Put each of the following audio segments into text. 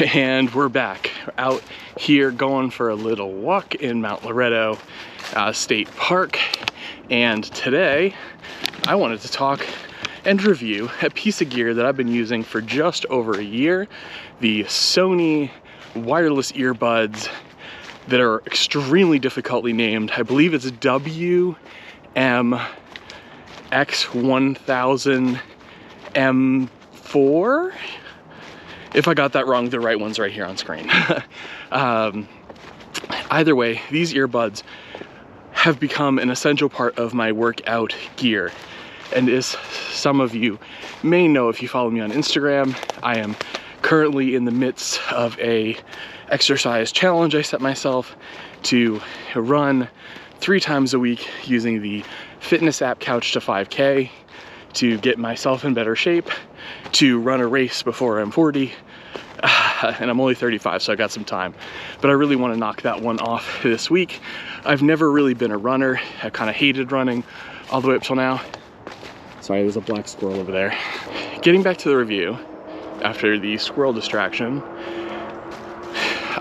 And we're back out here going for a little walk in Mount Loretto State Park. And today I wanted to talk and review a piece of gear that I've been using for just over a year, the Sony wireless earbuds that are extremely difficultly named. I believe it's WF-1000XM4. If I got that wrong, the right one's right here on screen. Either way, these earbuds have become an essential part of my workout gear. And as some of you may know if you follow me on Instagram, I am currently in the midst of a exercise challenge I set myself to run 3 times a week using the fitness app Couch to 5K to get myself in better shape, to run a race before I'm 40, and I'm only 35, so I got some time. But I really want to knock that one off this week. I've never really been a runner. I kind of hated running all the way up till now. Sorry, there's a black squirrel over there. Getting back to the review, after the squirrel distraction,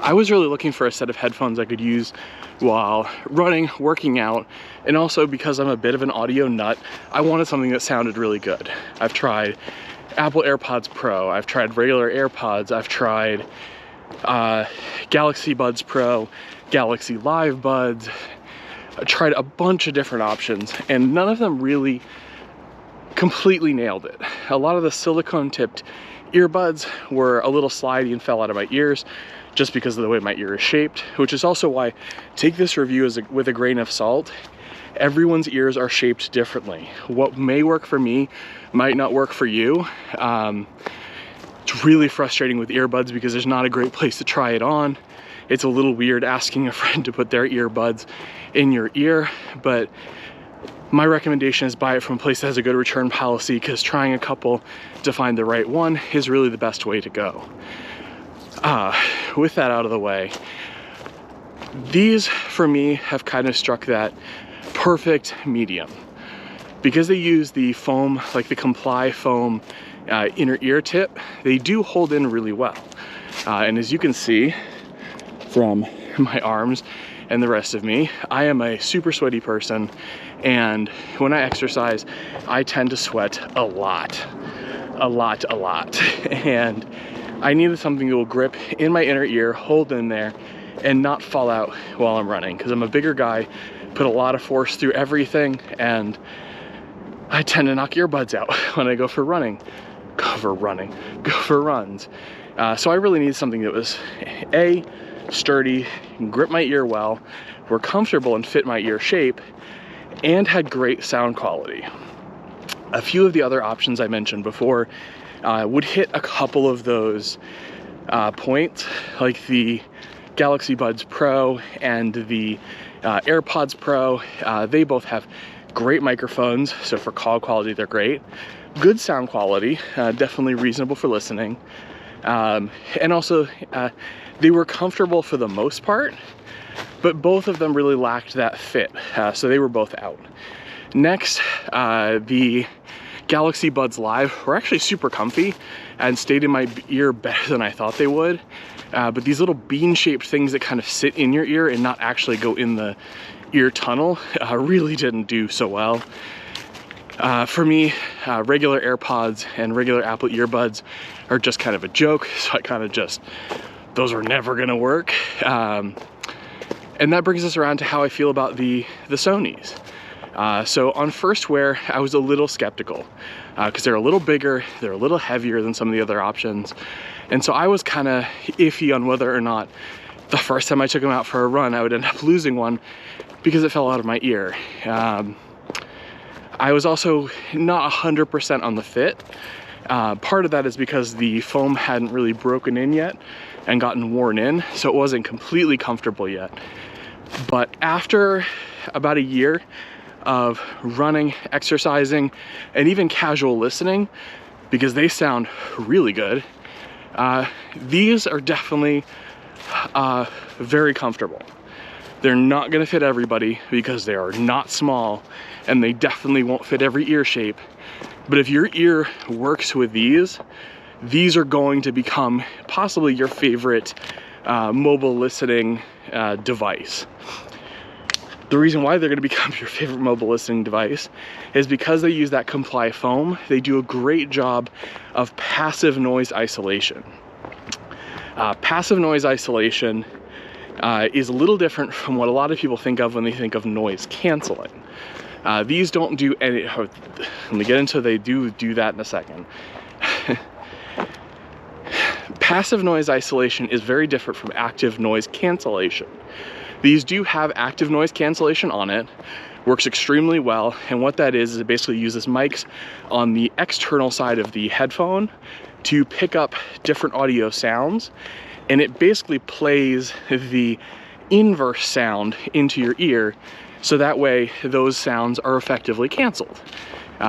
I was really looking for a set of headphones I could use while running, working out, and also because I'm a bit of an audio nut, I wanted something that sounded really good. I've tried Apple AirPods Pro, I've tried regular AirPods, I've tried Galaxy Buds Pro, Galaxy Live Buds. I tried a bunch of different options, and none of them really completely nailed it. A lot of the silicone tipped earbuds were a little slidey and fell out of my ears just because of the way my ear is shaped, which is also why take this review with a grain of salt. Everyone's ears are shaped differently. What may work for me might not work for you. It's really frustrating with earbuds because there's not a great place to try it on. It's a little weird asking a friend to put their earbuds in your ear, but my recommendation is buy it from a place that has a good return policy, because trying a couple to find the right one is really the best way to go. With that out of the way, these for me have kind of struck that perfect medium because they use the foam, like the Comply foam inner ear tip. They do hold in really well, and as you can see from my arms and the rest of me, I am a super sweaty person, and when I exercise I tend to sweat a lot and I needed something that will grip in my inner ear, hold in there, and not fall out while I'm running, because I'm a bigger guy, put a lot of force through everything, and I tend to knock earbuds out when I go for runs. So I really need something that was A, sturdy, grip my ear well, were comfortable and fit my ear shape, and had great sound quality. A few of the other options I mentioned before would hit a couple of those points, like the Galaxy Buds Pro and the AirPods Pro. They both have great microphones, so for call quality they're great. Good sound quality, definitely reasonable for listening. And also they were comfortable for the most part, but both of them really lacked that fit, so they were both out. Next, the Galaxy Buds Live were actually super comfy and stayed in my ear better than I thought they would. But these little bean-shaped things that kind of sit in your ear and not actually go in the ear tunnel really didn't do so well. For me, regular AirPods and regular Apple earbuds are just kind of a joke, so I kind of just, those are never gonna work. And that brings us around to how I feel about the Sonys. So on first wear, I was a little skeptical because they're a little bigger, they're a little heavier than some of the other options. And so I was kind of iffy on whether or not the first time I took them out for a run, I would end up losing one because it fell out of my ear. I was also not 100% on the fit. Part of that is because the foam hadn't really broken in yet and gotten worn in, so it wasn't completely comfortable yet. But after about a year of running, exercising, and even casual listening, because they sound really good, these are definitely very comfortable. They're not gonna fit everybody because they are not small, and they definitely won't fit every ear shape. But if your ear works with these, these are going to become possibly your favorite mobile listening device. The reason why they're going to become your favorite mobile listening device is because they use that comply foam. They do a great job of passive noise isolation. Passive noise isolation is a little different from what a lot of people think of when they think of noise canceling. These don't do any, let me get into, they do that in a second. Passive noise isolation is very different from active noise cancellation. These do have active noise cancellation on it, works extremely well, and what that is it basically uses mics on the external side of the headphone to pick up different audio sounds, and it basically plays the inverse sound into your ear, so that way those sounds are effectively canceled.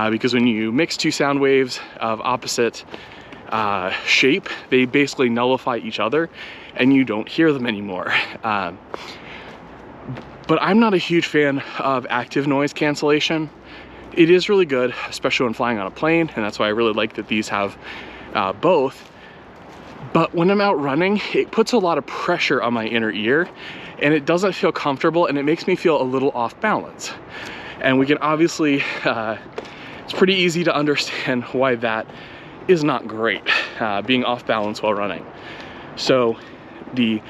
Because when you mix two sound waves of opposite shape, they basically nullify each other and you don't hear them anymore. But I'm not a huge fan of active noise cancellation. It is really good, especially when flying on a plane, and that's why I really like that these have both. But when I'm out running, it puts a lot of pressure on my inner ear, and it doesn't feel comfortable, and it makes me feel a little off balance. And we can obviously, it's pretty easy to understand why that is not great, being off balance while running. So the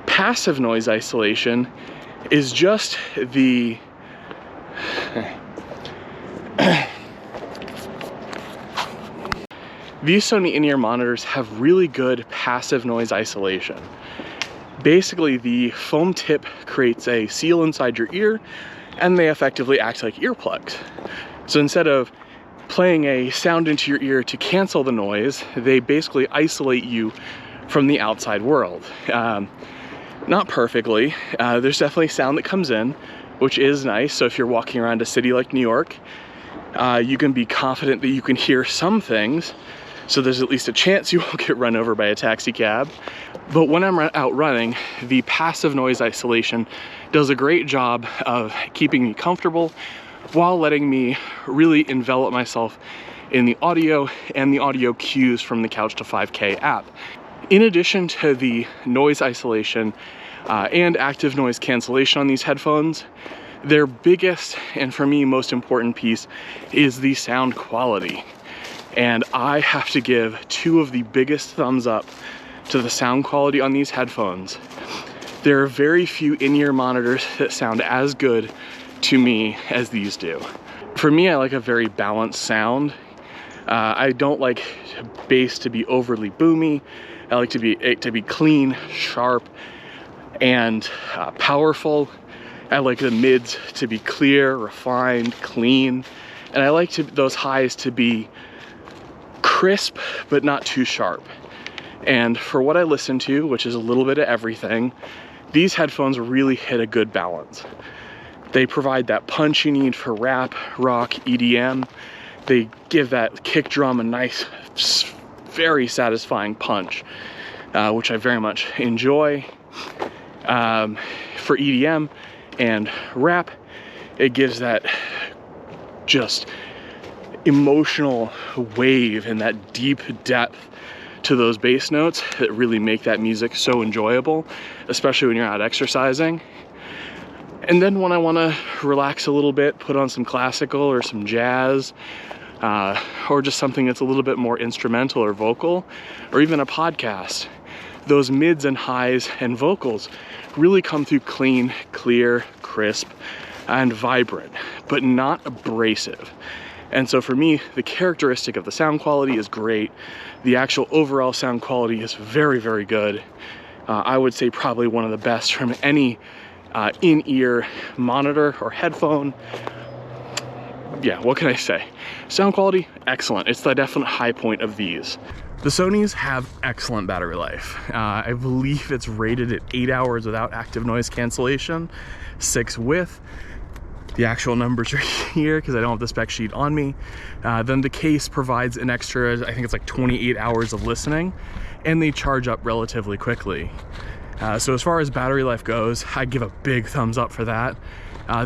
passive noise isolation is just the these Sony in-ear monitors have really good passive noise isolation. Basically, the foam tip creates a seal inside your ear, and they effectively act like earplugs. So instead of playing a sound into your ear to cancel the noise, they basically isolate you from the outside world. Not perfectly. There's definitely sound that comes in, which is nice. So if you're walking around a city like New York, you can be confident that you can hear some things. So there's at least a chance you won't get run over by a taxi cab. But when I'm out running, the passive noise isolation does a great job of keeping me comfortable while letting me really envelop myself in the audio and the audio cues from the Couch to 5K app. In addition to the noise isolation and active noise cancellation on these headphones, their biggest and for me most important piece is the sound quality. And I have to give two of the biggest thumbs up to the sound quality on these headphones. There are very few in-ear monitors that sound as good to me as these do. For me, I like a very balanced sound. I don't like bass to be overly boomy. I like it to be clean, sharp, and powerful. I like the mids to be clear, refined, clean, and I like those highs to be crisp but not too sharp. And for what I listen to, which is a little bit of everything, these headphones really hit a good balance. They provide that punch you need for rap, rock, EDM. They give that kick drum a nice, very satisfying punch, which I very much enjoy. For EDM and rap, it gives that just emotional wave and that deep depth to those bass notes that really make that music so enjoyable, especially when you're out exercising. And then when I want to relax a little bit, put on some classical or some jazz, or just something that's a little bit more instrumental or vocal, or even a podcast, those mids and highs and vocals really come through clean, clear, crisp, and vibrant, but not abrasive. And so for me, the characteristic of the sound quality is great. The actual overall sound quality is very, very good. I would say probably one of the best from any in-ear monitor or headphone. Yeah, what can I say? Sound quality, excellent. It's the definite high point of these. The Sonys have excellent battery life. I believe it's rated at 8 hours without active noise cancellation, 6 with. The actual numbers are here because I don't have the spec sheet on me. Then the case provides an extra, I think it's like 28 hours of listening, and they charge up relatively quickly. So as far as battery life goes, I give a big thumbs up for that.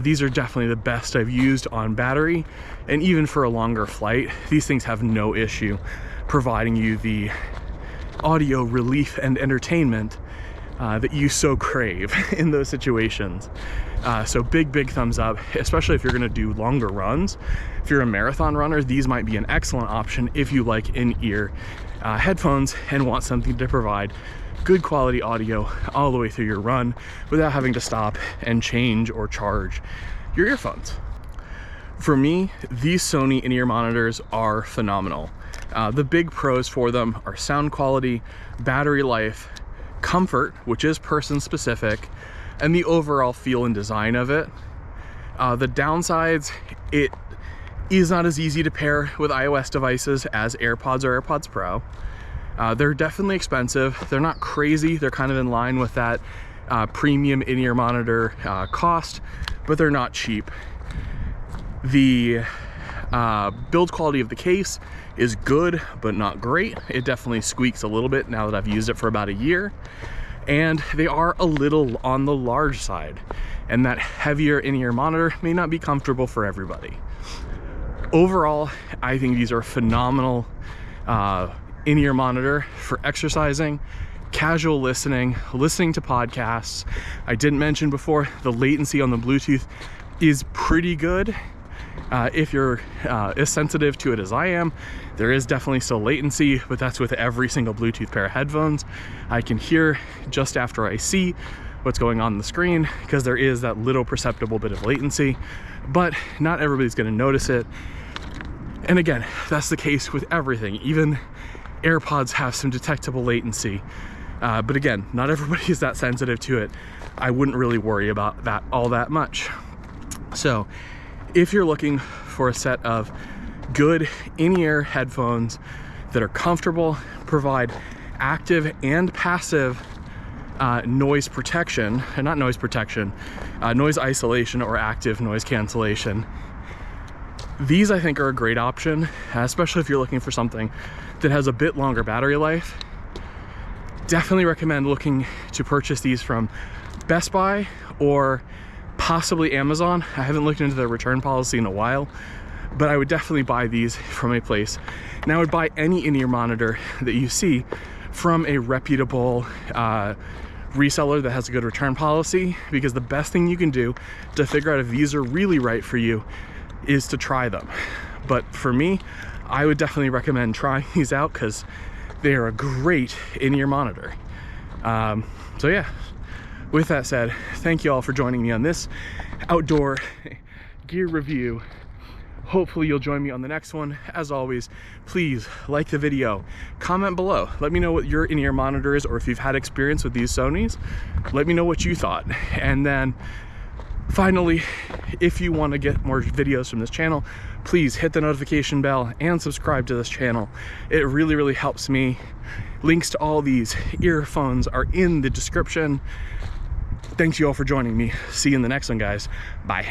These are definitely the best I've used on battery, and even for a longer flight, these things have no issue providing you the audio relief and entertainment that you so crave in those situations. So big thumbs up, especially if you're gonna do longer runs. If you're a marathon runner, these might be an excellent option if you like in-ear headphones and want something to provide good quality audio all the way through your run without having to stop and change or charge your earphones. For me, these Sony in-ear monitors are phenomenal. The big pros for them are sound quality, battery life, comfort, which is person specific, and the overall feel and design of it. The downsides, it is not as easy to pair with iOS devices as AirPods or AirPods Pro. They're definitely expensive. They're not crazy. They're kind of in line with that premium in-ear monitor cost, but they're not cheap. The build quality of the case is good, but not great. It definitely squeaks a little bit now that I've used it for about a year. And they are a little on the large side, and that heavier in-ear monitor may not be comfortable for everybody. Overall, I think these are phenomenal in-ear monitor for exercising, casual listening to podcasts. I didn't mention before, the latency on the Bluetooth is pretty good. If you're as sensitive to it as I am, there is definitely still latency, but that's with every single Bluetooth pair of headphones. I can hear just after I see what's going on the screen because there is that little perceptible bit of latency, but not everybody's going to notice it. And again, that's the case with everything. Even AirPods have some detectable latency, but again, not everybody is that sensitive to it. I wouldn't really worry about that all that much. So if you're looking for a set of good in-ear headphones that are comfortable, provide active and passive noise protection, and not noise protection, noise isolation or active noise cancellation, these I think are a great option, especially if you're looking for something that has a bit longer battery life. Definitely recommend looking to purchase these from Best Buy or possibly Amazon. I haven't looked into their return policy in a while, but I would definitely buy these from a place. And I would buy any in-ear monitor that you see from a reputable reseller that has a good return policy, because the best thing you can do to figure out if these are really right for you is to try them. But for me, I would definitely recommend trying these out because they are a great in-ear monitor. So yeah. With that said, thank you all for joining me on this outdoor gear review. Hopefully you'll join me on the next one. As always, please like the video, comment below. Let me know what your in-ear monitor is, or if you've had experience with these Sonys, let me know what you thought. And then finally, if you want to get more videos from this channel, please hit the notification bell and subscribe to this channel. It really helps me. Links to all these earphones are in the description. Thanks you all for joining me. See you in the next one, guys. Bye.